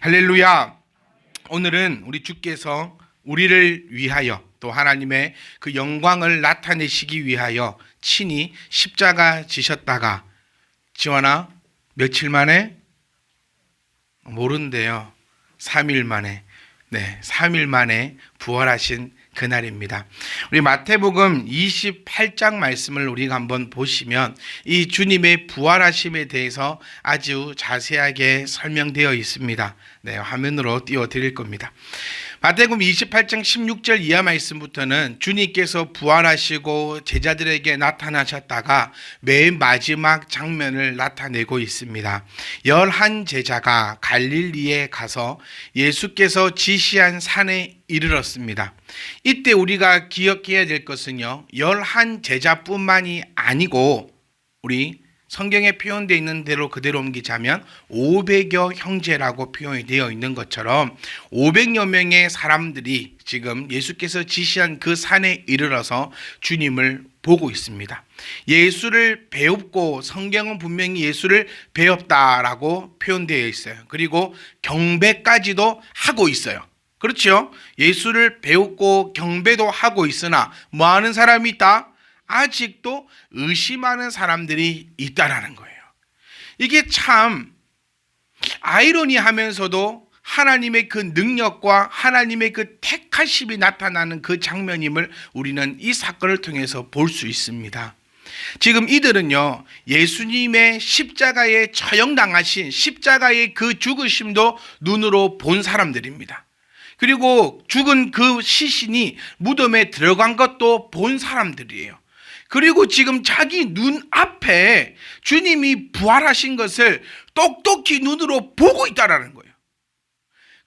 할렐루야. 오늘은 우리 주께서 우리를 위하여 또 하나님의 그 영광을 나타내시기 위하여 친히 십자가 지셨다가 지원아 며칠 만에 모른대요. 3일 만에 3일 만에 부활하신 그날입니다. 우리 마태복음 28장 말씀을 우리가 한번 보시면 이 주님의 부활하심에 대해서 아주 자세하게 설명되어 있습니다. 화면으로 띄워드릴 겁니다. 마태복음 28장 16절 이하 말씀부터는 주님께서 부활하시고 제자들에게 나타나셨다가 맨 마지막 장면을 나타내고 있습니다. 11 제자가 갈릴리에 가서 예수께서 지시한 산에 이르렀습니다. 이때 우리가 기억해야 될 것은요, 11 제자뿐만이 아니고 우리 성경에 표현되어 있는 대로 그대로 옮기자면 500여 형제라고 표현이 되어 있는 것처럼 500여 명의 사람들이 지금 예수께서 지시한 그 산에 이르러서 주님을 보고 있습니다. 예수를 배웠고 성경은 분명히 예수를 배웠다라고 표현되어 있어요. 그리고 경배까지도 하고 있어요. 그렇죠? 예수를 배웠고 경배도 하고 있으나 뭐 하는 사람이 있다? 아직도 의심하는 사람들이 있다라는 거예요. 이게 참 아이러니하면서도 하나님의 그 능력과 하나님의 그 택하심이 나타나는 그 장면임을 우리는 이 사건을 통해서 볼 수 있습니다. 지금 이들은요, 예수님의 십자가에 처형당하신 십자가의 그 죽으심도 눈으로 본 사람들입니다. 그리고 죽은 그 시신이 무덤에 들어간 것도 본 사람들이에요. 그리고 지금 자기 눈앞에 주님이 부활하신 것을 똑똑히 눈으로 보고 있다라는 거예요.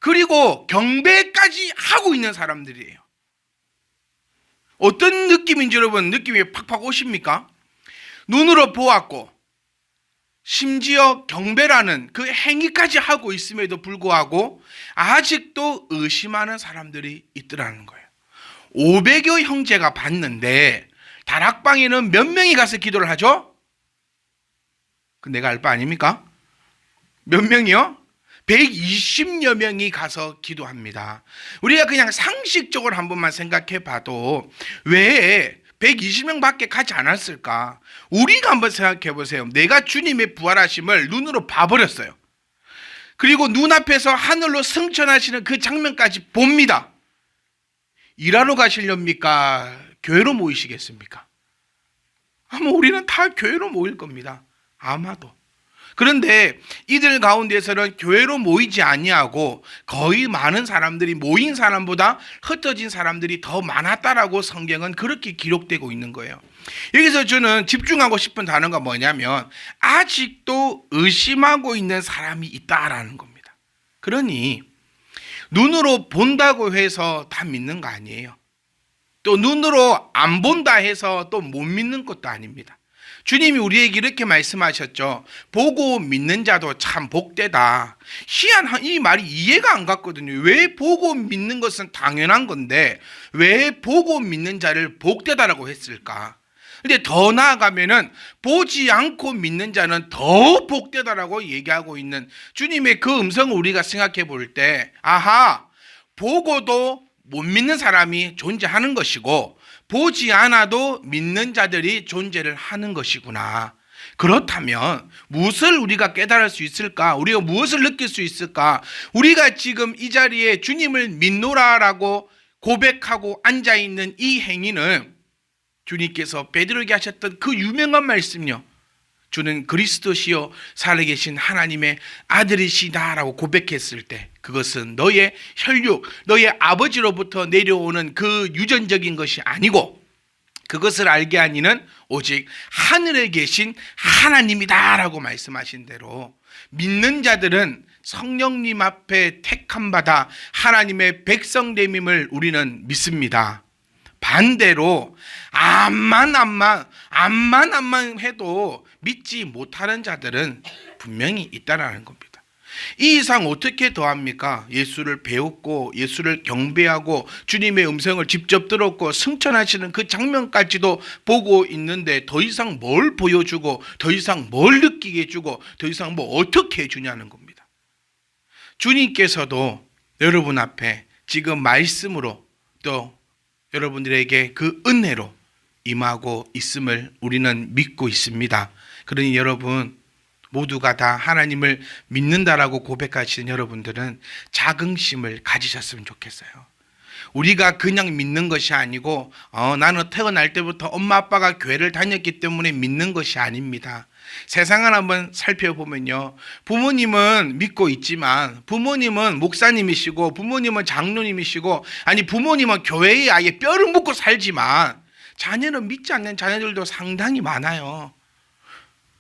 그리고 경배까지 하고 있는 사람들이에요. 어떤 느낌인지 여러분 느낌이 팍팍 오십니까? 눈으로 보았고 심지어 경배라는 그 행위까지 하고 있음에도 불구하고 아직도 의심하는 사람들이 있더라는 거예요. 500여 형제가 봤는데 다락방에는 몇 명이 가서 기도를 하죠? 그 내가 알 바 아닙니까? 몇 명이요? 120여 명이 가서 기도합니다. 우리가 그냥 상식적으로 한 번만 생각해 봐도 왜 120명밖에 가지 않았을까? 우리가 한번 생각해 보세요. 내가 주님의 부활하심을 눈으로 봐버렸어요. 그리고 눈앞에서 하늘로 승천하시는 그 장면까지 봅니다. 일하러 가시렵니까? 교회로 모이시겠습니까? 아마 우리는 다 교회로 모일 겁니다. 아마도. 그런데 이들 가운데서는 교회로 모이지 아니하고 거의 많은 사람들이 모인 사람보다 흩어진 사람들이 더 많았다라고 성경은 그렇게 기록되고 있는 거예요. 여기서 저는 집중하고 싶은 단어가 뭐냐면 아직도 의심하고 있는 사람이 있다라는 겁니다. 그러니 눈으로 본다고 해서 다 믿는 거 아니에요. 또 눈으로 안 본다 해서 또 못 믿는 것도 아닙니다. 주님이 우리에게 이렇게 말씀하셨죠. 보고 믿는 자도 참 복되다. 희한한 이 말이 이해가 안 갔거든요. 왜 보고 믿는 것은 당연한 건데 왜 보고 믿는 자를 복되다라고 했을까? 근데 더 나아가면은 보지 않고 믿는 자는 더 복되다라고 얘기하고 있는 주님의 그 음성을 우리가 생각해 볼 때 아하, 보고도 못 믿는 사람이 존재하는 것이고 보지 않아도 믿는 자들이 존재를 하는 것이구나. 그렇다면 무엇을 우리가 깨달을 수 있을까? 우리가 무엇을 느낄 수 있을까? 우리가 지금 이 자리에 주님을 믿노라라고 고백하고 앉아있는 이 행위는 주님께서 베드로에게 하셨던 그 유명한 말씀요. 주는 그리스도시요 살아계신 하나님의 아들이시다라고 고백했을 때 그것은 너의 혈육, 너의 아버지로부터 내려오는 그 유전적인 것이 아니고 그것을 알게 하는 이는 오직 하늘에 계신 하나님이다라고 말씀하신 대로 믿는 자들은 성령님 앞에 택함 받아 하나님의 백성됨임을 우리는 믿습니다. 반대로 암만 해도 믿지 못하는 자들은 분명히 있다라는 겁니다. 이 이상 어떻게 더합니까? 예수를 배웠고 예수를 경배하고 주님의 음성을 직접 들었고 승천하시는 그 장면까지도 보고 있는데 더 이상 뭘 보여주고 더 이상 뭘 느끼게 해주고 더 이상 뭐 어떻게 해주냐는 겁니다. 주님께서도 여러분 앞에 지금 말씀으로 또 여러분들에게 그 은혜로 임하고 있음을 우리는 믿고 있습니다. 그러니 여러분 모두가 다 하나님을 믿는다라고 고백하시는 여러분들은 자긍심을 가지셨으면 좋겠어요. 우리가 그냥 믿는 것이 아니고 나는 태어날 때부터 엄마 아빠가 교회를 다녔기 때문에 믿는 것이 아닙니다. 세상을 한번 살펴보면요, 부모님은 믿고 있지만 부모님은 목사님이시고 부모님은 장로님이시고 아니 부모님은 교회에 아예 뼈를 묻고 살지만 자녀는 믿지 않는 자녀들도 상당히 많아요.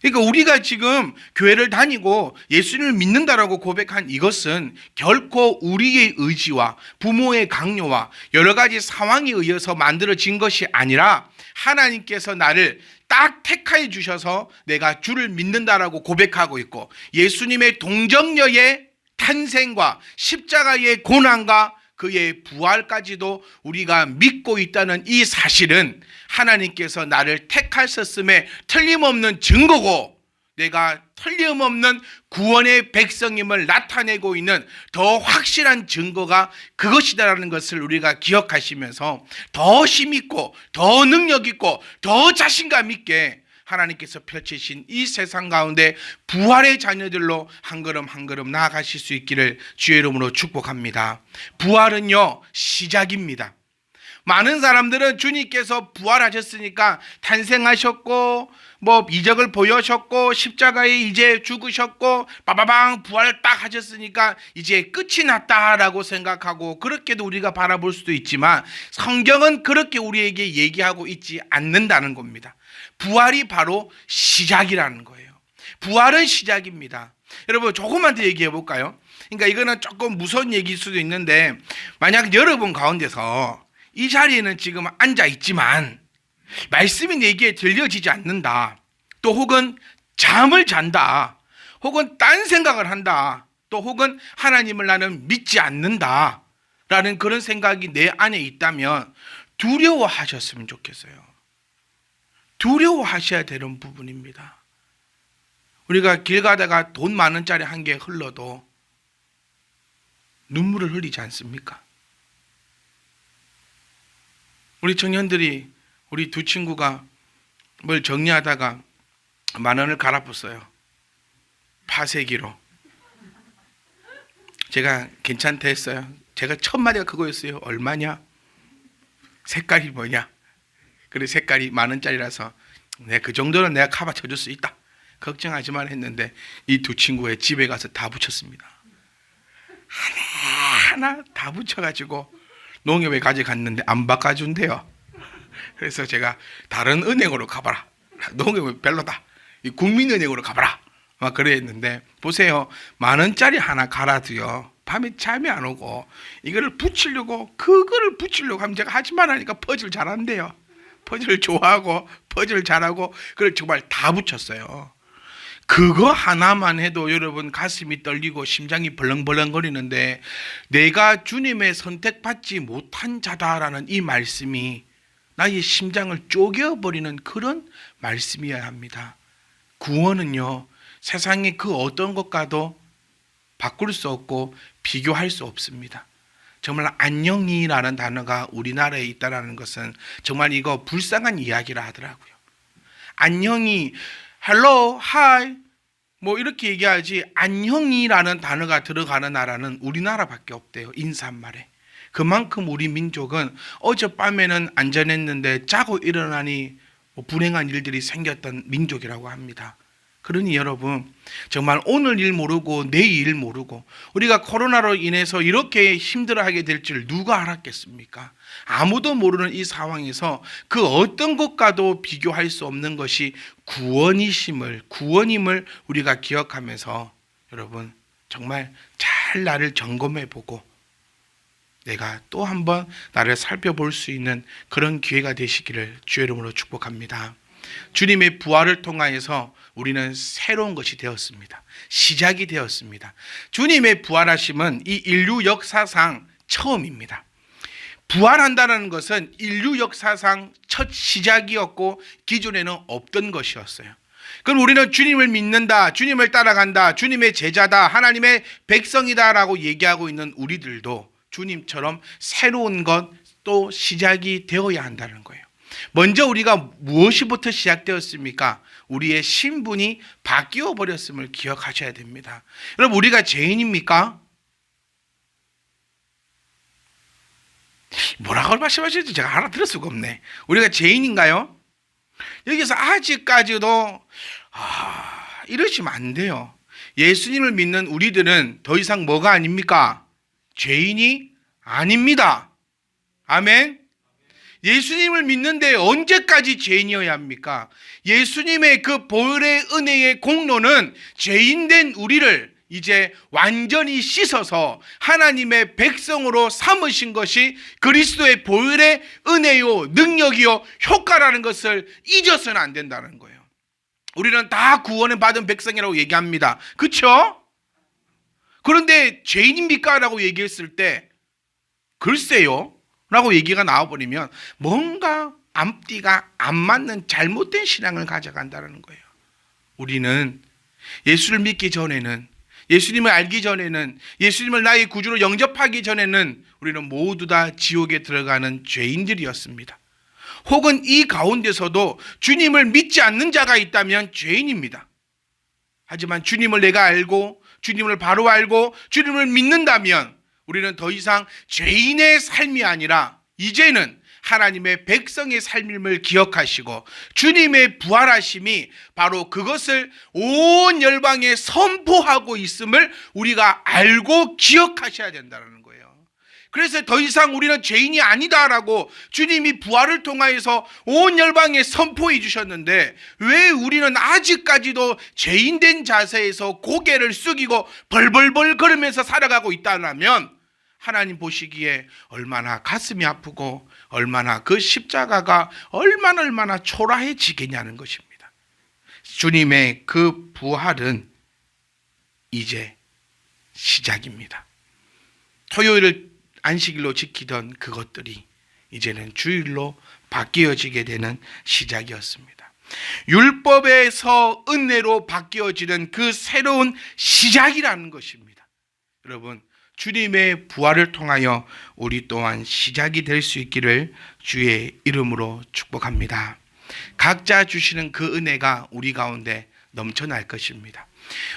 그러니까 우리가 지금 교회를 다니고 예수님을 믿는다라고 고백한 이것은 결코 우리의 의지와 부모의 강요와 여러 가지 상황에 의해서 만들어진 것이 아니라 하나님께서 나를 딱 택하여 주셔서 내가 주를 믿는다라고 고백하고 있고 예수님의 동정녀의 탄생과 십자가의 고난과 그의 부활까지도 우리가 믿고 있다는 이 사실은 하나님께서 나를 택하셨음에 틀림없는 증거고 내가 틀림없는 구원의 백성임을 나타내고 있는 더 확실한 증거가 그것이다라는 것을 우리가 기억하시면서 더 힘있고 더 능력있고 더 자신감 있게 하나님께서 펼치신 이 세상 가운데 부활의 자녀들로 한 걸음 한 걸음 나아가실 수 있기를 주의 이름으로 축복합니다. 부활은요, 시작입니다. 많은 사람들은 주님께서 부활하셨으니까 탄생하셨고 이적을 보여셨고 십자가에 이제 죽으셨고 빠바방 부활 딱 하셨으니까 이제 끝이 났다라고 생각하고 그렇게도 우리가 바라볼 수도 있지만 성경은 그렇게 우리에게 얘기하고 있지 않는다는 겁니다. 부활이 바로 시작이라는 거예요. 부활은 시작입니다. 여러분 조금만 더 얘기해 볼까요? 그러니까 이거는 조금 무서운 얘기일 수도 있는데 만약 여러분 가운데서 이 자리에는 지금 앉아 있지만 말씀이 내게 들려지지 않는다. 또 혹은 잠을 잔다. 혹은 딴 생각을 한다. 또 혹은 하나님을 나는 믿지 않는다. 라는 그런 생각이 내 안에 있다면 두려워하셨으면 좋겠어요. 두려워하셔야 되는 부분입니다. 우리가 길 가다가 돈 만 원짜리 한 개 흘러도 눈물을 흘리지 않습니까? 우리 청년들이 우리 두 친구가 뭘 정리하다가 만 원을 갈아엎었어요. 파쇄기로. 제가 괜찮다 했어요. 제가 첫 마디가 그거였어요. 얼마냐? 색깔이 뭐냐? 그래 색깔이 만 원짜리라서 그 정도는 내가 커버 쳐줄 수 있다. 걱정하지 말 했는데 이 두 친구의 집에 가서 다 붙였습니다. 하나하나 다 붙여가지고 농협에 가져갔는데 안 바꿔준대요. 그래서 제가 다른 은행으로 가봐라. 농협은 별로다. 국민은행으로 가봐라. 막 그래 했는데 보세요. 만 원짜리 하나 갈아도요. 밤에 잠이 안 오고 이거를 붙이려고 그거를 붙이려고 하면 제가 하지 말라니까 퍼즐 잘한대요. 퍼즐을 좋아하고 퍼즐을 잘하고 그걸 정말 다 붙였어요. 그거 하나만 해도 여러분 가슴이 떨리고 심장이 벌렁벌렁거리는데 내가 주님의 선택받지 못한 자다라는 이 말씀이 나의 심장을 쪼개어버리는 그런 말씀이어야 합니다. 구원은요 세상의 그 어떤 것과도 바꿀 수 없고 비교할 수 없습니다. 정말 안녕이라는 단어가 우리나라에 있다는 것은 정말 이거 불쌍한 이야기라 하더라고요. 안녕이 hello, hi 이렇게 얘기하지 안녕이라는 단어가 들어가는 나라는 우리나라밖에 없대요. 인사말에. 그만큼 우리 민족은 어젯밤에는 안전했는데 자고 일어나니 불행한 일들이 생겼던 민족이라고 합니다. 그러니 여러분 정말 오늘 일 모르고 내일 일 모르고 우리가 코로나로 인해서 이렇게 힘들어하게 될 줄 누가 알았겠습니까? 아무도 모르는 이 상황에서 그 어떤 것과도 비교할 수 없는 것이 구원임을 우리가 기억하면서 여러분 정말 잘 나를 점검해 보고 내가 또 한번 나를 살펴볼 수 있는 그런 기회가 되시기를 주의 이름으로 축복합니다. 주님의 부활을 통하여서 우리는 새로운 것이 되었습니다. 시작이 되었습니다. 주님의 부활하심은 이 인류 역사상 처음입니다. 부활한다는 것은 인류 역사상 첫 시작이었고 기존에는 없던 것이었어요. 그럼 우리는 주님을 믿는다, 주님을 따라간다, 주님의 제자다, 하나님의 백성이다라고 얘기하고 있는 우리들도 주님처럼 새로운 것 또 시작이 되어야 한다는 거예요. 먼저 우리가 무엇이부터 시작되었습니까? 우리의 신분이 바뀌어 버렸음을 기억하셔야 됩니다. 여러분, 우리가 죄인입니까? 뭐라고 말씀하실지 제가 알아들을 수가 없네. 우리가 죄인인가요? 여기서 아직까지도 이러시면 안 돼요. 예수님을 믿는 우리들은 더 이상 뭐가 아닙니까? 죄인이 아닙니다. 아멘. 예수님을 믿는데 언제까지 죄인이어야 합니까? 예수님의 그 보혈의 은혜의 공로는 죄인된 우리를 이제 완전히 씻어서 하나님의 백성으로 삼으신 것이 그리스도의 보혈의 은혜요, 능력이요, 효과라는 것을 잊어서는 안 된다는 거예요. 우리는 다 구원을 받은 백성이라고 얘기합니다. 그렇죠? 그런데 죄인입니까? 라고 얘기했을 때 글쎄요 라고 얘기가 나와버리면 뭔가 앞뒤가 안 맞는 잘못된 신앙을 가져간다는 거예요. 우리는 예수를 믿기 전에는, 예수님을 알기 전에는, 예수님을 나의 구주로 영접하기 전에는 우리는 모두 다 지옥에 들어가는 죄인들이었습니다. 혹은 이 가운데서도 주님을 믿지 않는 자가 있다면 죄인입니다. 하지만 주님을 내가 알고 주님을 바로 알고 주님을 믿는다면 우리는 더 이상 죄인의 삶이 아니라 이제는 하나님의 백성의 삶임을 기억하시고 주님의 부활하심이 바로 그것을 온 열방에 선포하고 있음을 우리가 알고 기억하셔야 된다는 거예요. 그래서 더 이상 우리는 죄인이 아니다라고 주님이 부활을 통하여서 온 열방에 선포해 주셨는데 왜 우리는 아직까지도 죄인된 자세에서 고개를 숙이고 벌벌벌 걸으면서 살아가고 있다면 하나님 보시기에 얼마나 가슴이 아프고 얼마나 그 십자가가 얼마나 초라해지겠냐는 것입니다. 주님의 그 부활은 이제 시작입니다. 토요일을 안식일로 지키던 그것들이 이제는 주일로 바뀌어지게 되는 시작이었습니다. 율법에서 은혜로 바뀌어지는 그 새로운 시작이라는 것입니다. 여러분, 주님의 부활을 통하여 우리 또한 시작이 될 수 있기를 주의 이름으로 축복합니다. 각자 주시는 그 은혜가 우리 가운데 넘쳐날 것입니다.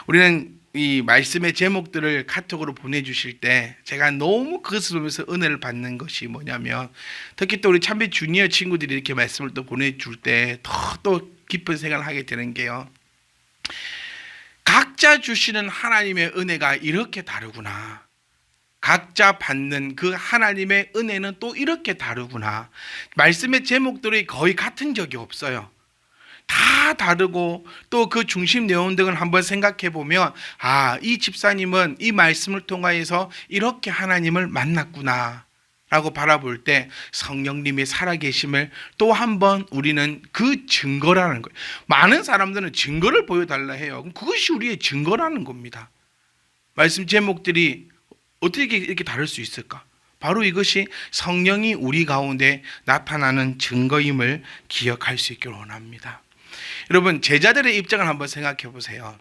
우리는 이 말씀의 제목들을 카톡으로 보내주실 때 제가 너무 그것을 보면서 은혜를 받는 것이 뭐냐면, 특히 또 우리 참배 주니어 친구들이 이렇게 말씀을 또 보내줄 때 또 깊은 생각을 하게 되는 게요, 각자 주시는 하나님의 은혜가 이렇게 다르구나, 각자 받는 그 하나님의 은혜는 또 이렇게 다르구나. 말씀의 제목들이 거의 같은 적이 없어요. 다 다르고 또 그 중심 내용 등을 한번 생각해 보면 이 집사님은 이 말씀을 통하여서 이렇게 하나님을 만났구나 라고 바라볼 때 성령님이 살아계심을 또 한번 우리는 그 증거라는 거예요. 많은 사람들은 증거를 보여달라 해요. 그럼 그것이 우리의 증거라는 겁니다. 말씀 제목들이 어떻게 이렇게 다를 수 있을까? 바로 이것이 성령이 우리 가운데 나타나는 증거임을 기억할 수 있기를 원합니다. 여러분, 제자들의 입장을 한번 생각해 보세요.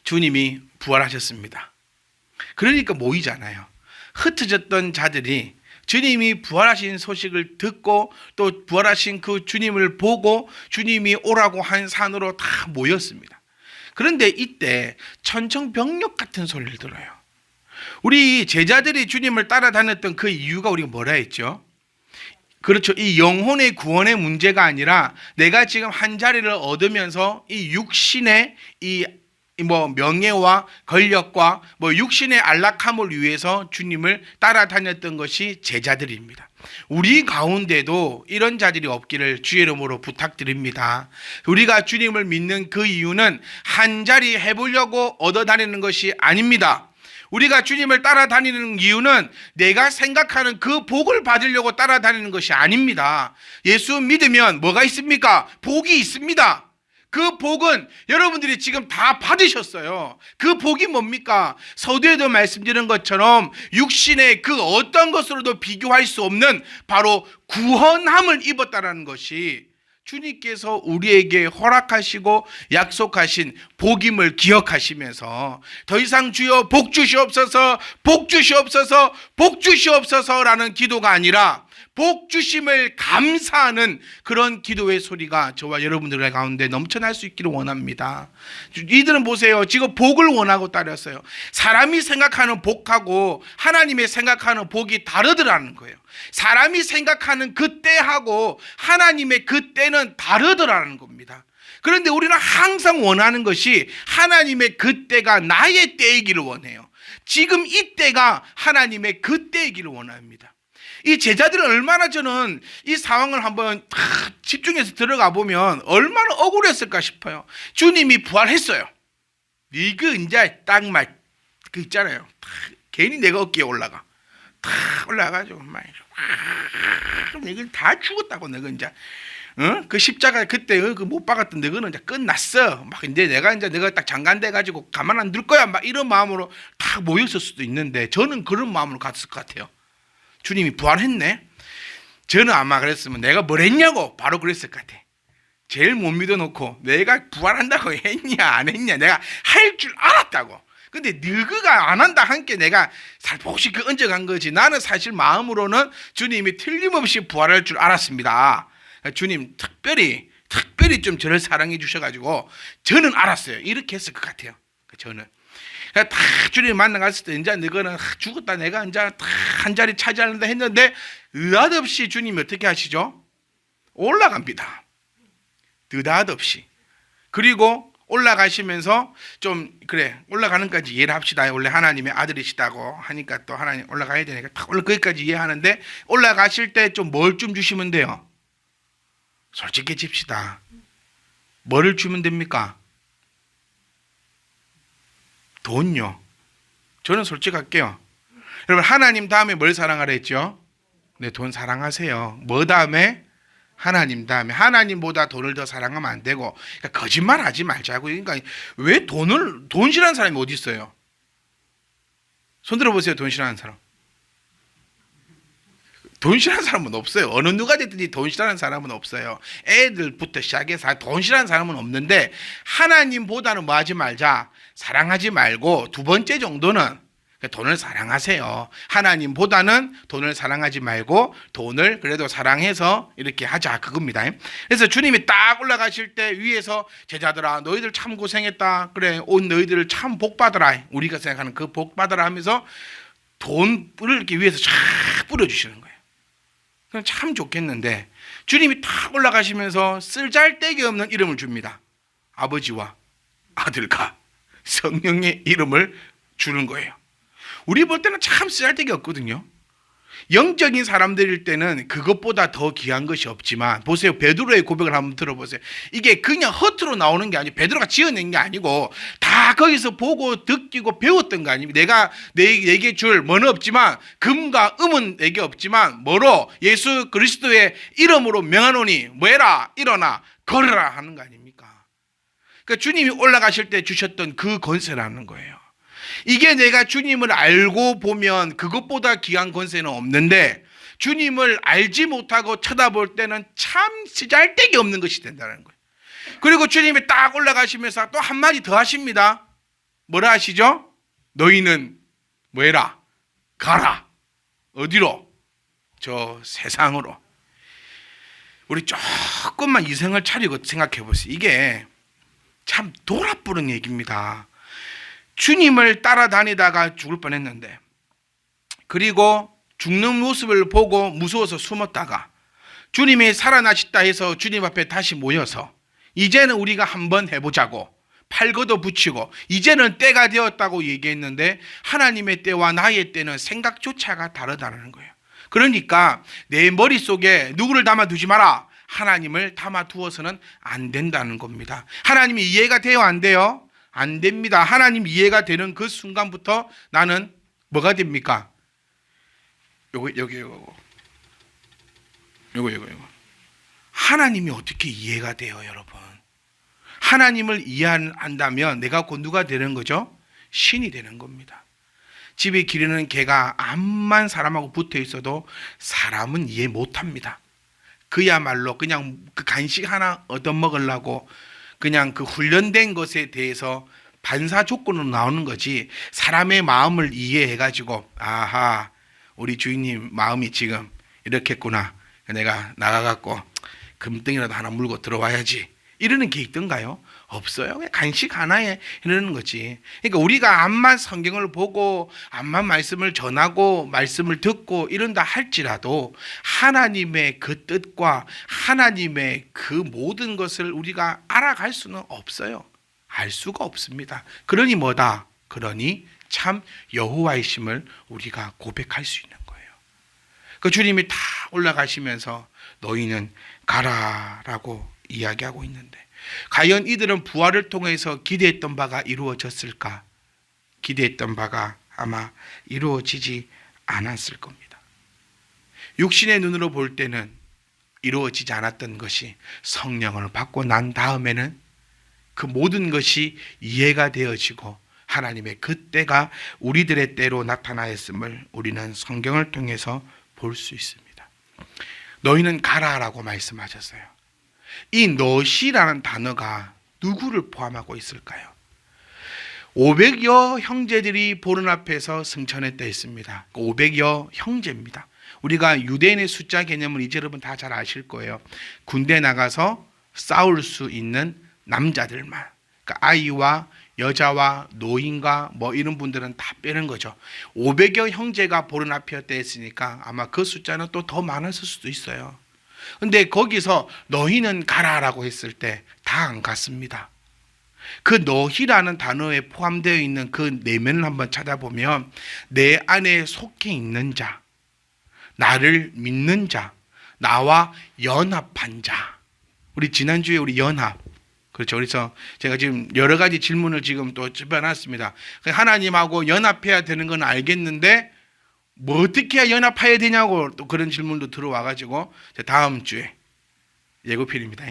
주님이 부활하셨습니다. 그러니까 모이잖아요. 흩어졌던 자들이 주님이 부활하신 소식을 듣고 또 부활하신 그 주님을 보고 주님이 오라고 한 산으로 다 모였습니다. 그런데 이때 천청병력 같은 소리를 들어요. 우리 제자들이 주님을 따라다녔던 그 이유가 우리가 뭐라 했죠? 그렇죠. 이 영혼의 구원의 문제가 아니라 내가 지금 한 자리를 얻으면서 이 육신의 이 명예와 권력과 육신의 안락함을 위해서 주님을 따라다녔던 것이 제자들입니다. 우리 가운데도 이런 자들이 없기를 주의 이름으로 부탁드립니다. 우리가 주님을 믿는 그 이유는 한 자리 해보려고 얻어다니는 것이 아닙니다. 우리가 주님을 따라다니는 이유는 내가 생각하는 그 복을 받으려고 따라다니는 것이 아닙니다. 예수 믿으면 뭐가 있습니까? 복이 있습니다. 그 복은 여러분들이 지금 다 받으셨어요. 그 복이 뭡니까? 서두에도 말씀드린 것처럼 육신의 그 어떤 것으로도 비교할 수 없는 바로 구원함을 입었다라는 것이 주님께서 우리에게 허락하시고 약속하신 복임을 기억하시면서 더 이상 주여 복 주시옵소서, 복 주시옵소서, 복 주시옵소서라는 기도가 아니라 복 주심을 감사하는 그런 기도의 소리가 저와 여러분들 가운데 넘쳐날 수 있기를 원합니다. 이들은 보세요. 지금 복을 원하고 따랐어요. 사람이 생각하는 복하고 하나님의 생각하는 복이 다르더라는 거예요. 사람이 생각하는 그 때하고 하나님의 그 때는 다르더라는 겁니다. 그런데 우리는 항상 원하는 것이 하나님의 그 때가 나의 때이기를 원해요. 지금 이 때가 하나님의 그 때이기를 원합니다. 이 제자들은 얼마나 저는 이 상황을 한번 집중해서 들어가 보면 얼마나 억울했을까 싶어요. 주님이 부활했어요. 이거 이제 딱 말 그 있잖아요. 괜히 내가 어깨에 올라가. 올라가가지고 막 이거 다 죽었다고 내가 이제. 그 십자가 그때 그 못 박았던 너는 이제 끝났어. 막 이제 내가 딱 장관돼 가지고 가만 안 둘 거야. 막 이런 마음으로 딱 모였을 수도 있는데 저는 그런 마음으로 갔을 것 같아요. 주님이 부활했네. 저는 아마 그랬으면 내가 뭘 했냐고 바로 그랬을 것 같아. 제일 못 믿어놓고 내가 부활한다고 했냐 안 했냐 내가 할 줄 알았다고. 근데 너가 안 한다 함께 내가 살포시 얹어간 거지. 나는 사실 마음으로는 주님이 틀림없이 부활할 줄 알았습니다. 주님 특별히 좀 저를 사랑해 주셔가지고 저는 알았어요. 이렇게 했을 것 같아요. 저는. 다 주님 만나갔을 때 이제 너는 죽었다 내가 이제 한 자리 차지하는다 했는데 느닷없이 주님이 어떻게 하시죠? 올라갑니다. 느닷없이. 그리고 올라가시면서 좀 그래 올라가는 까지 이해를 합시다. 원래 하나님의 아들이시다고 하니까 또 하나님 올라가야 되니까 딱 거기까지 이해하는데 올라가실 때 좀 뭘 좀 주시면 돼요? 솔직해집시다. 뭐를 주면 됩니까? 돈요. 저는 솔직할게요. 여러분 하나님 다음에 뭘 사랑하라 했죠? 네, 돈 사랑하세요. 뭐 다음에? 하나님 다음에. 하나님보다 돈을 더 사랑하면 안 되고. 그러니까 거짓말하지 말자고. 그러니까 왜 돈 싫어하는 사람이 어디 있어요? 손 들어보세요. 돈 싫어하는 사람. 돈 싫어하는 사람은 없어요. 어느 누가 됐든지 돈 싫어하는 사람은 없어요. 애들부터 시작해서 돈 싫어하는 사람은 없는데 하나님보다는 뭐 하지 말자. 사랑하지 말고 두 번째 정도는 돈을 사랑하세요. 하나님보다는 돈을 사랑하지 말고 돈을 그래도 사랑해서 이렇게 하자 그겁니다. 그래서 주님이 딱 올라가실 때 위에서 제자들아 너희들 참 고생했다. 그래 온 너희들을 참 복받아라. 우리가 생각하는 그 복받아라 하면서 돈을 이렇게 위에서 쫙 뿌려주시는 거예요. 그럼 참 좋겠는데 주님이 탁 올라가시면서 쓸잘데기 없는 이름을 줍니다. 아버지와 아들과 성령의 이름을 주는 거예요. 우리 볼 때는 참 쓸데기 없거든요. 영적인 사람들일 때는 그것보다 더 귀한 것이 없지만 보세요. 베드로의 고백을 한번 들어보세요. 이게 그냥 허투루 나오는 게 아니고 베드로가 지어낸 게 아니고 다 거기서 보고 듣기고 배웠던 거 아닙니까? 내가 내게 줄 뭐는 없지만 금과 음은 내게 없지만 뭐로 예수 그리스도의 이름으로 명하노니 뭐해라 일어나 걸으라 하는 거 아닙니까? 그러니까 주님이 올라가실 때 주셨던 그 권세라는 거예요. 이게 내가 주님을 알고 보면 그것보다 귀한 권세는 없는데 주님을 알지 못하고 쳐다볼 때는 참 쓰잘데기 없는 것이 된다는 거예요. 그리고 주님이 딱 올라가시면서 또 한마디 더 하십니다. 뭐라 하시죠? 너희는 뭐해라? 가라. 어디로? 저 세상으로. 우리 조금만 이성을 차리고 생각해 보세요. 이게 참 돌아뿌는 얘기입니다. 주님을 따라다니다가 죽을 뻔했는데 그리고 죽는 모습을 보고 무서워서 숨었다가 주님이 살아나셨다 해서 주님 앞에 다시 모여서 이제는 우리가 한번 해보자고 팔 걷어붙이고 이제는 때가 되었다고 얘기했는데 하나님의 때와 나의 때는 생각조차가 다르다는 거예요. 그러니까 내 머릿속에 누구를 담아두지 마라. 하나님을 담아두어서는 안 된다는 겁니다. 하나님이 이해가 돼요? 안 돼요? 안 됩니다. 하나님 이해가 되는 그 순간부터 나는 뭐가 됩니까? 요거. 하나님이 어떻게 이해가 돼요, 여러분? 하나님을 이해한다면 내가 곧 누가 되는 거죠? 신이 되는 겁니다. 집에 기르는 개가 암만 사람하고 붙어 있어도 사람은 이해 못합니다. 그야말로 그냥 그 간식 하나 얻어먹으려고 그냥 그 훈련된 것에 대해서 반사 조건으로 나오는 거지, 사람의 마음을 이해해가지고 아하 우리 주인님 마음이 지금 이렇겠구나, 내가 나가갖고 금덩이라도 하나 물고 들어와야지, 이러는 게 있던가요? 없어요. 그냥 간식 하나에 이러는 거지. 그러니까 우리가 암만 성경을 보고 암만 말씀을 전하고 말씀을 듣고 이런다 할지라도 하나님의 그 뜻과 하나님의 그 모든 것을 우리가 알아갈 수는 없어요. 알 수가 없습니다. 그러니 뭐다? 그러니 참 여호와이심을 우리가 고백할 수 있는 거예요. 그 주님이 다 올라가시면서 너희는 가라라고 이야기하고 있는데, 과연 이들은 부활을 통해서 기대했던 바가 이루어졌을까? 기대했던 바가 아마 이루어지지 않았을 겁니다. 육신의 눈으로 볼 때는 이루어지지 않았던 것이 성령을 받고 난 다음에는 그 모든 것이 이해가 되어지고 하나님의 그 때가 우리들의 때로 나타나였음을 우리는 성경을 통해서 볼 수 있습니다. 너희는 가라라고 말씀하셨어요. 이 너희라는 단어가 누구를 포함하고 있을까요? 500여 형제들이 보는 앞에서 승천했다 했습니다. 500여 형제입니다. 우리가 유대인의 숫자 개념을 이제 여러분 다 잘 아실 거예요. 군대 나가서 싸울 수 있는 남자들만, 그러니까 아이와 여자와 노인과 뭐 이런 분들은 다 빼는 거죠. 500여 형제가 보는 앞이었다 했으니까 아마 그 숫자는 또 더 많았을 수도 있어요. 근데 거기서 너희는 가라라고 했을 때 다 안 갔습니다. 그 너희라는 단어에 포함되어 있는 그 내면을 한번 찾아보면 내 안에 속해 있는 자, 나를 믿는 자, 나와 연합한 자. 우리 지난주에 우리 연합, 그렇죠. 그래서 제가 지금 여러 가지 질문을 지금 또 짚어놨습니다. 하나님하고 연합해야 되는 건 알겠는데 뭐 어떻게 해야 연합해야 되냐고 또 그런 질문도 들어와가지고 다음 주에 예고편입니다.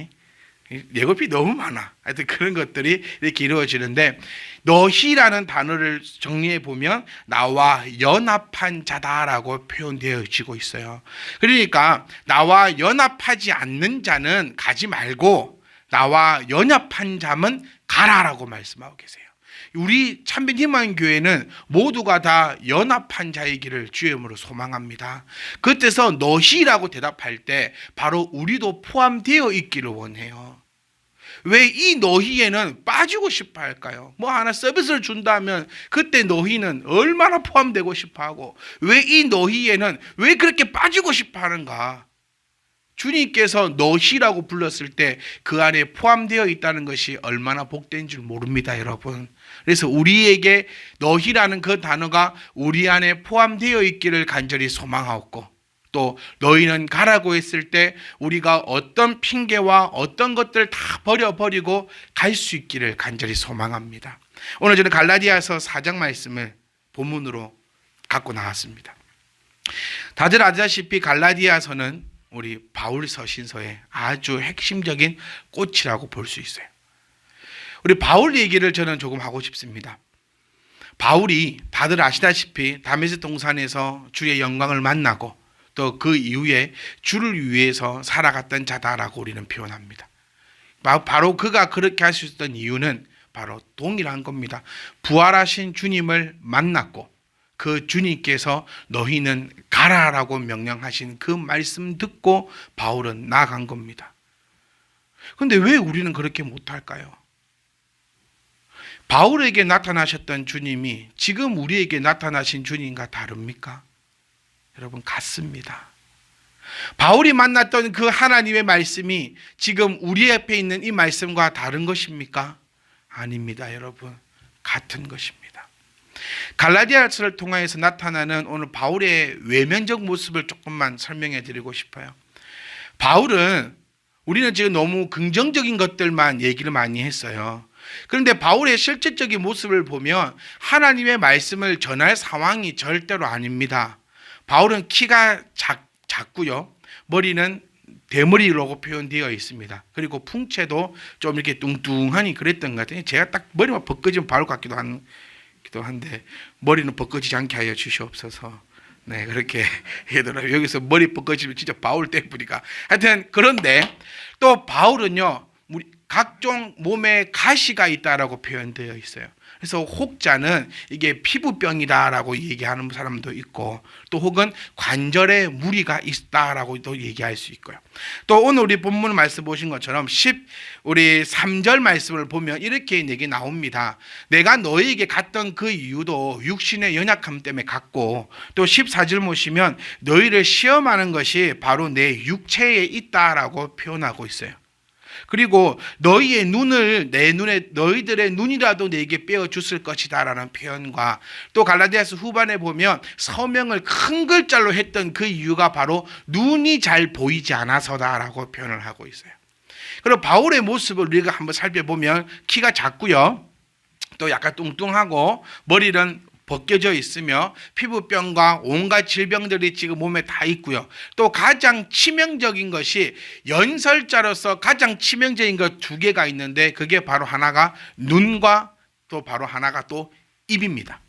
예고편이 너무 많아. 하여튼 그런 것들이 이렇게 이루어지는데, 너희라는 단어를 정리해 보면 나와 연합한 자다라고 표현되어지고 있어요. 그러니까 나와 연합하지 않는 자는 가지 말고 나와 연합한 자면 가라라고 말씀하고 계세요. 우리 참된 희망교회는 모두가 다 연합한 자이기를 주의 이름으로 소망합니다. 그때서 너희라고 대답할 때 바로 우리도 포함되어 있기를 원해요. 왜 이 너희에는 빠지고 싶어 할까요? 뭐 하나 서비스를 준다면 그때 너희는 얼마나 포함되고 싶어 하고, 왜 이 너희에는 왜 그렇게 빠지고 싶어 하는가? 주님께서 너희라고 불렀을 때 그 안에 포함되어 있다는 것이 얼마나 복된 줄 모릅니다, 여러분. 그래서 우리에게 너희라는 그 단어가 우리 안에 포함되어 있기를 간절히 소망하옵고, 또 너희는 가라고 했을 때 우리가 어떤 핑계와 어떤 것들 다 버려버리고 갈 수 있기를 간절히 소망합니다. 오늘 저는 갈라디아서 4장 말씀을 본문으로 갖고 나왔습니다. 다들 아시다시피 갈라디아서는 우리 바울 서신서의 아주 핵심적인 꽃이라고 볼 수 있어요. 우리 바울 얘기를 저는 조금 하고 싶습니다. 바울이 다들 아시다시피 다메섹 동산에서 주의 영광을 만나고 또 그 이후에 주를 위해서 살아갔던 자다라고 우리는 표현합니다. 바로 그가 그렇게 할 수 있었던 이유는 바로 동일한 겁니다. 부활하신 주님을 만났고 그 주님께서 너희는 가라라고 명령하신 그 말씀 듣고 바울은 나아간 겁니다. 그런데 왜 우리는 그렇게 못할까요? 바울에게 나타나셨던 주님이 지금 우리에게 나타나신 주님과 다릅니까? 여러분, 같습니다. 바울이 만났던 그 하나님의 말씀이 지금 우리 앞에 있는 이 말씀과 다른 것입니까? 아닙니다, 여러분. 같은 것입니다. 갈라디아서를 통해서 나타나는 오늘 바울의 외면적 모습을 조금만 설명해 드리고 싶어요. 바울은, 우리는 지금 너무 긍정적인 것들만 얘기를 많이 했어요. 그런데 바울의 실질적인 모습을 보면 하나님의 말씀을 전할 상황이 절대로 아닙니다. 바울은 키가 작고요. 머리는 대머리라고 표현되어 있습니다. 그리고 풍채도 좀 이렇게 뚱뚱하니 그랬던 것 같아요. 제가 딱 머리만 벗겨지면 바울 같기도 한데 머리는 벗겨지지 않게 하여 주시옵소서. 네, 그렇게 얘들아 여기서 머리 뻗어지면 진짜 바울 때문이니까. 하여튼 그런데 또 바울은요, 우리 각종 몸에 가시가 있다라고 표현되어 있어요. 그래서 혹자는 이게 피부병이다라고 얘기하는 사람도 있고, 또 혹은 관절에 무리가 있다라고도 얘기할 수 있고요. 또 오늘 우리 본문 말씀 보신 것처럼 우리 3절 말씀을 보면 이렇게 얘기 나옵니다. 내가 너희에게 갔던 그 이유도 육신의 연약함 때문에 갔고, 또 14절 보시면 너희를 시험하는 것이 바로 내 육체에 있다라고 표현하고 있어요. 그리고 너희의 눈을 내 눈에 너희들의 눈이라도 내게 빼어 줬을 것이다라는 표현과, 또 갈라디아서 후반에 보면 서명을 큰 글자로 했던 그 이유가 바로 눈이 잘 보이지 않아서다라고 표현을 하고 있어요. 그리고 바울의 모습을 우리가 한번 살펴보면 키가 작고요, 또 약간 뚱뚱하고 머리는 벗겨져 있으며 피부병과 온갖 질병들이 지금 몸에 다 있고요. 또 가장 치명적인 것이, 연설자로서 가장 치명적인 것 두 개가 있는데, 그게 바로 하나가 눈과 또 바로 하나가 또 입입니다.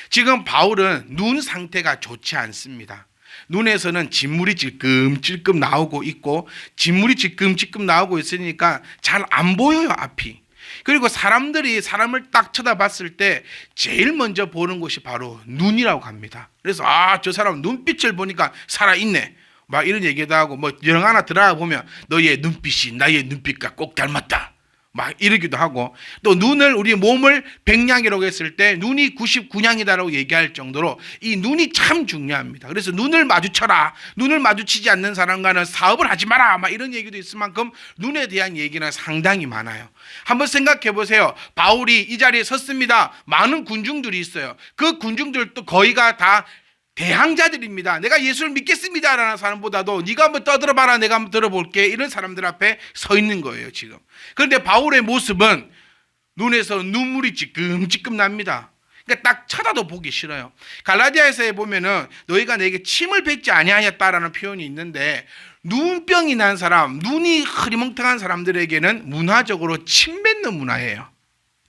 지금 바울은 눈 상태가 좋지 않습니다. 눈에서는 진물이 찔끔찔끔 나오고 있고, 진물이 찔끔찔끔 나오고 있으니까 잘 안 보여요, 앞이. 그리고 사람들이 사람을 딱 쳐다봤을 때 제일 먼저 보는 곳이 바로 눈이라고 합니다. 그래서 저 사람 눈빛을 보니까 살아있네, 막 이런 얘기도 하고, 뭐 영화 하나 들어가 보면 너의 눈빛이 나의 눈빛과 꼭 닮았다, 막 이러기도 하고, 또 눈을, 우리 몸을 100냥이라고 했을 때 눈이 99냥이다라고 얘기할 정도로 이 눈이 참 중요합니다. 그래서 눈을 마주쳐라, 눈을 마주치지 않는 사람과는 사업을 하지 마라, 막 이런 얘기도 있을 만큼 눈에 대한 얘기는 상당히 많아요. 한번 생각해 보세요. 바울이 이 자리에 섰습니다. 많은 군중들이 있어요. 그 군중들도 거의가 다 대항자들입니다. 내가 예수를 믿겠습니다라는 사람보다도 네가 한번 떠들어봐라, 내가 한번 들어볼게, 이런 사람들 앞에 서 있는 거예요 지금. 그런데 바울의 모습은 눈에서 눈물이 찔끔찔끔 납니다. 그러니까 딱 쳐다도 보기 싫어요. 갈라디아서에 보면은 너희가 내게 침을 뱉지 아니하였다라는 표현이 있는데, 눈병이 난 사람, 눈이 흐리멍텅한 사람들에게는 문화적으로 침 뱉는 문화예요.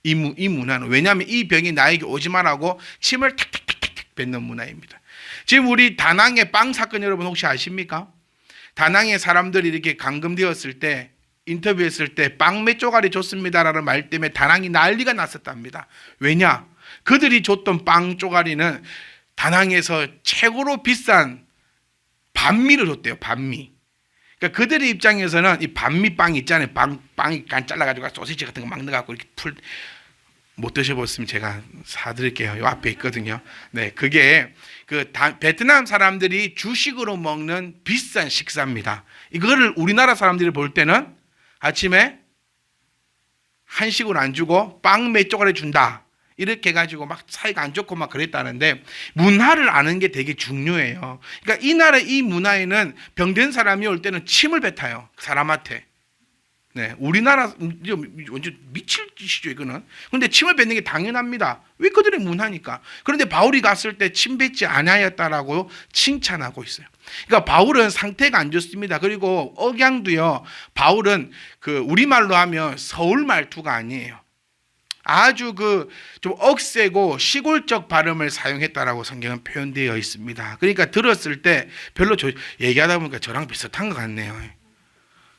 이 문화는. 왜냐하면 이 병이 나에게 오지 말라고 침을 탁탁탁탁 뱉는 문화입니다. 지금 우리 다낭의 빵 사건 여러분 혹시 아십니까? 다낭의 사람들이 이렇게 감금되었을 때, 인터뷰했을 때 빵 몇 조각이 줬습니다라는 말 때문에 다낭이 난리가 났었답니다. 왜냐? 그들이 줬던 빵 쪼가리는 다낭에서 최고로 비싼 반미를 줬대요. 반미. 그러니까 그들의 입장에서는 이 반미 빵 있잖아요. 빵이 간 잘라가지고 소시지 같은 거 막 넣어갖고 이렇게 못 드셔보셨으면 제가 사드릴게요. 요 앞에 있거든요. 네, 그게 베트남 사람들이 주식으로 먹는 비싼 식사입니다. 이거를 우리나라 사람들이 볼 때는 아침에 한식으로 안 주고 빵 몇 조각을 준다, 이렇게 해가지고 막 사이가 안 좋고 막 그랬다는데, 문화를 아는 게 되게 중요해요. 그러니까 이 나라 이 문화에는 병든 사람이 올 때는 침을 뱉어요, 사람한테. 네, 우리나라 완전 미칠 짓이죠 이거는. 그런데 침을 뱉는 게 당연합니다. 왜? 그들의 문화니까. 그런데 바울이 갔을 때 침 뱉지 아니하였다라고 칭찬하고 있어요. 그러니까 바울은 상태가 안 좋습니다. 그리고 억양도요, 바울은 우리말로 하면 서울 말투가 아니에요. 아주 좀 억세고 시골적 발음을 사용했다라고 성경은 표현되어 있습니다. 그러니까 들었을 때 별로 얘기하다 보니까 저랑 비슷한 것 같네요.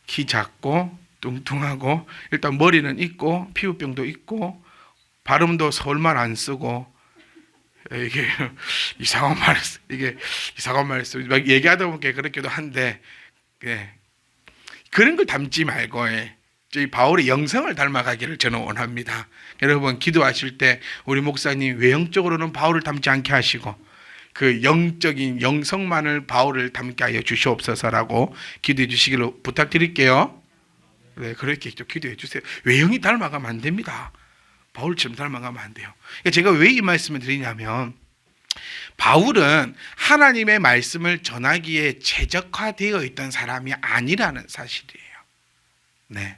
키 작고 뚱뚱하고, 일단 머리는 있고 피부병도 있고 발음도 서울말 안 쓰고, 이게 이상한 말 쓰고 막 얘기하다 보니까 그렇기도 한데, 그런 걸 담지 말고 저희 바울의 영성을 닮아가기를 저는 원합니다. 여러분 기도하실 때 우리 목사님 외형적으로는 바울을 닮지 않게 하시고 그 영적인 영성만을 바울을 닮게 하여 주시옵소서라고 기도해 주시기를 부탁드릴게요. 네, 그렇게 좀 기도해 주세요. 외형이 닮아가면 안 됩니다. 바울처럼 닮아가면 안 돼요. 제가 왜 이 말씀을 드리냐면, 바울은 하나님의 말씀을 전하기에 최적화되어 있던 사람이 아니라는 사실이에요. 네,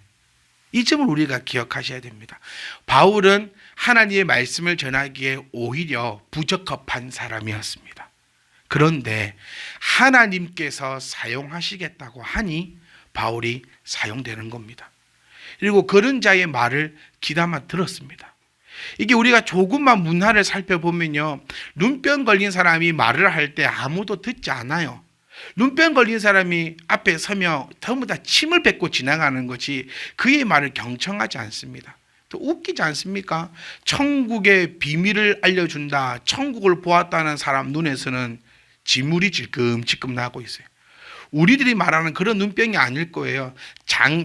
이 점을 우리가 기억하셔야 됩니다. 바울은 하나님의 말씀을 전하기에 오히려 부적합한 사람이었습니다. 그런데 하나님께서 사용하시겠다고 하니 바울이 사용되는 겁니다. 그리고 그런 자의 말을 귀담아 들었습니다. 이게 우리가 조금만 문화를 살펴보면요, 눈병 걸린 사람이 말을 할 때 아무도 듣지 않아요. 눈병 걸린 사람이 앞에 서면 전부 다 침을 뱉고 지나가는 것이 그의 말을 경청하지 않습니다. 또 웃기지 않습니까? 천국의 비밀을 알려준다, 천국을 보았다는 사람 눈에서는 지물이 질끔질끔 나고 있어요. 우리들이 말하는 그런 눈병이 아닐 거예요.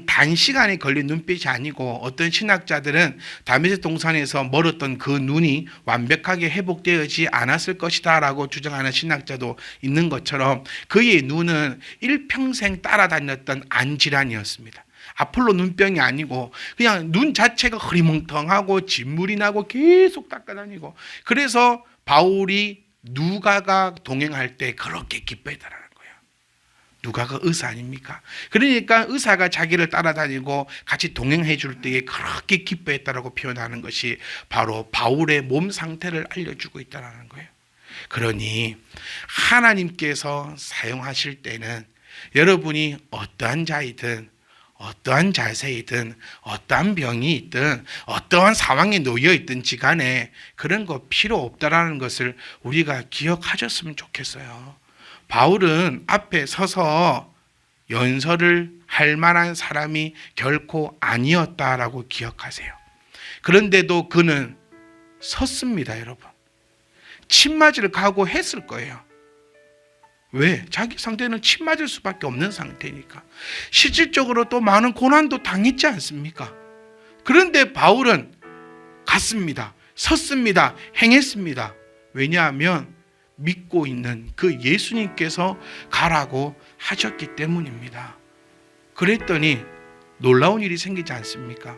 단시간에 걸린 눈빛이 아니고, 어떤 신학자들은 다메섹 동산에서 멀었던 그 눈이 완벽하게 회복되지 않았을 것이다 라고 주장하는 신학자도 있는 것처럼, 그의 눈은 일평생 따라다녔던 안질환이었습니다. 아폴로 눈병이 아니고 그냥 눈 자체가 흐리멍텅하고 진물이 나고 계속 닦아다니고, 그래서 바울이 누가가 동행할 때 그렇게 기뻐했다라는 거예요. 누가가 의사 아닙니까? 그러니까 의사가 자기를 따라다니고 같이 동행해 줄 때에 그렇게 기뻐했다라고 표현하는 것이 바로 바울의 몸 상태를 알려주고 있다는 거예요. 그러니 하나님께서 사용하실 때는 여러분이 어떠한 자이든, 어떠한 자세이든, 어떠한 병이 있든, 어떠한 상황에 놓여 있든지 간에 그런 거 필요 없다라는 것을 우리가 기억하셨으면 좋겠어요. 바울은 앞에 서서 연설을 할 만한 사람이 결코 아니었다라고 기억하세요. 그런데도 그는 섰습니다, 여러분. 침 맞을 각오했을 거예요. 왜? 자기 상태는 침 맞을 수밖에 없는 상태니까. 실질적으로 또 많은 고난도 당했지 않습니까? 그런데 바울은 갔습니다. 섰습니다. 행했습니다. 왜냐하면 믿고 있는 그 예수님께서 가라고 하셨기 때문입니다. 그랬더니 놀라운 일이 생기지 않습니까?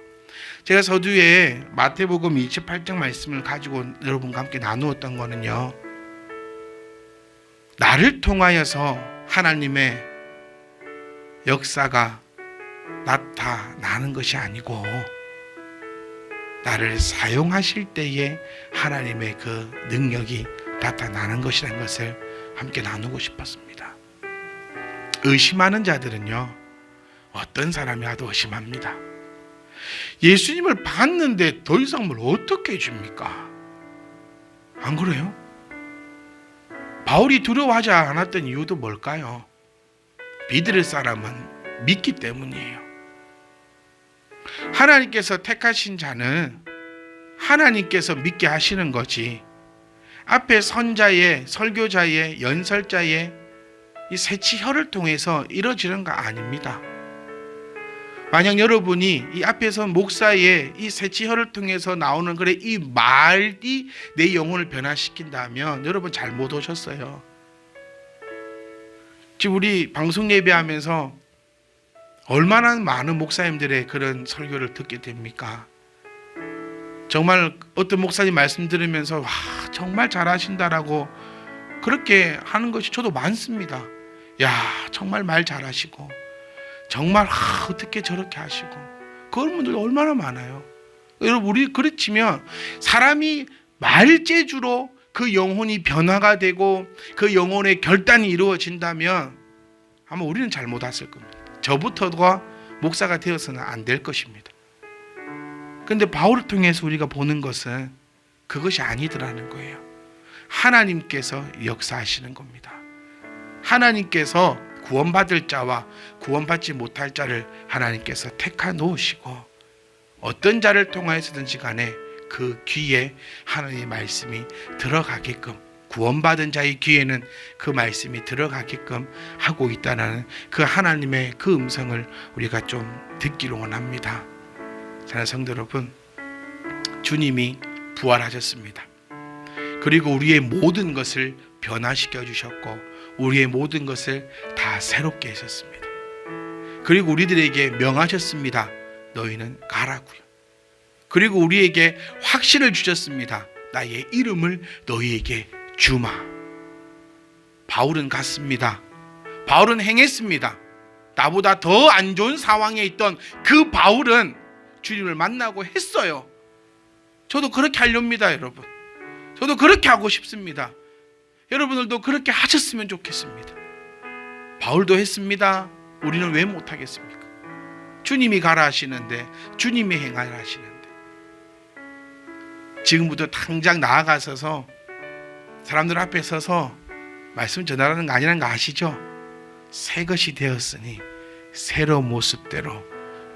제가 서두에 마태복음 28장 말씀을 가지고 여러분과 함께 나누었던 거는요, 나를 통하여서 하나님의 역사가 나타나는 것이 아니고, 나를 사용하실 때에 하나님의 그 능력이 나타나는 것이라는 것을 함께 나누고 싶었습니다. 의심하는 자들은요, 어떤 사람이 와도 의심합니다. 예수님을 봤는데 더 이상 뭘 어떻게 해줍니까? 안 그래요? 바울이 두려워하지 않았던 이유도 뭘까요? 믿을 사람은 믿기 때문이에요. 하나님께서 택하신 자는 하나님께서 믿게 하시는 거지, 앞에 선자의, 설교자의, 연설자의 이 새치혀를 통해서 이루어지는 거 아닙니다. 만약 여러분이 이 앞에서 목사의 이 새치혀를 통해서 나오는 그래 이 말이 내 영혼을 변화시킨다면 여러분 잘못 오셨어요. 지금 우리 방송 예배하면서 얼마나 많은 목사님들의 그런 설교를 듣게 됩니까? 정말 어떤 목사님 말씀 들으면서 와, 정말 잘하신다라고 그렇게 하는 것이 저도 많습니다. 야, 정말 말 잘하시고, 정말 어떻게 저렇게 하시고, 그런 분들 얼마나 많아요. 여러분, 우리 그렇지만 사람이 말재주로 그 영혼이 변화가 되고 그 영혼의 결단이 이루어진다면 아마 우리는 잘못 왔을 겁니다. 저부터가 목사가 되어서는 안 될 것입니다. 그런데 바울을 통해서 우리가 보는 것은 그것이 아니더라는 거예요. 하나님께서 역사하시는 겁니다. 하나님께서 구원받을 자와 구원받지 못할 자를 하나님께서 택하 놓으시고, 어떤 자를 통하여서든지 간에 그 귀에 하나님의 말씀이 들어가게끔, 구원받은 자의 귀에는 그 말씀이 들어가게끔 하고 있다는 그 하나님의 그 음성을 우리가 좀 듣기를 원합니다. 사랑하는 성도 여러분, 주님이 부활하셨습니다. 그리고 우리의 모든 것을 변화시켜 주셨고 우리의 모든 것을 다 새롭게 하셨습니다. 그리고 우리들에게 명하셨습니다. 너희는 가라고요. 그리고 우리에게 확신을 주셨습니다. 나의 이름을 너희에게 주마. 바울은 갔습니다. 바울은 행했습니다. 나보다 더 안 좋은 상황에 있던 그 바울은 주님을 만나고 했어요. 저도 그렇게 하렵니다, 여러분. 저도 그렇게 하고 싶습니다. 여러분들도 그렇게 하셨으면 좋겠습니다. 바울도 했습니다. 우리는 왜 못하겠습니까? 주님이 가라 하시는데, 주님이 행하라 하시는데. 지금부터 당장 나아가서서 사람들 앞에 서서 말씀 전하라는 거 아니라는 거 아시죠? 새 것이 되었으니 새로운 모습대로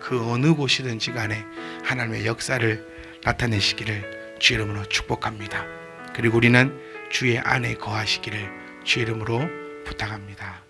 그 어느 곳이든지 간에 하나님의 역사를 나타내시기를 주 이름으로 축복합니다. 그리고 우리는 주의 안에 거하시기를 주 이름으로 부탁합니다.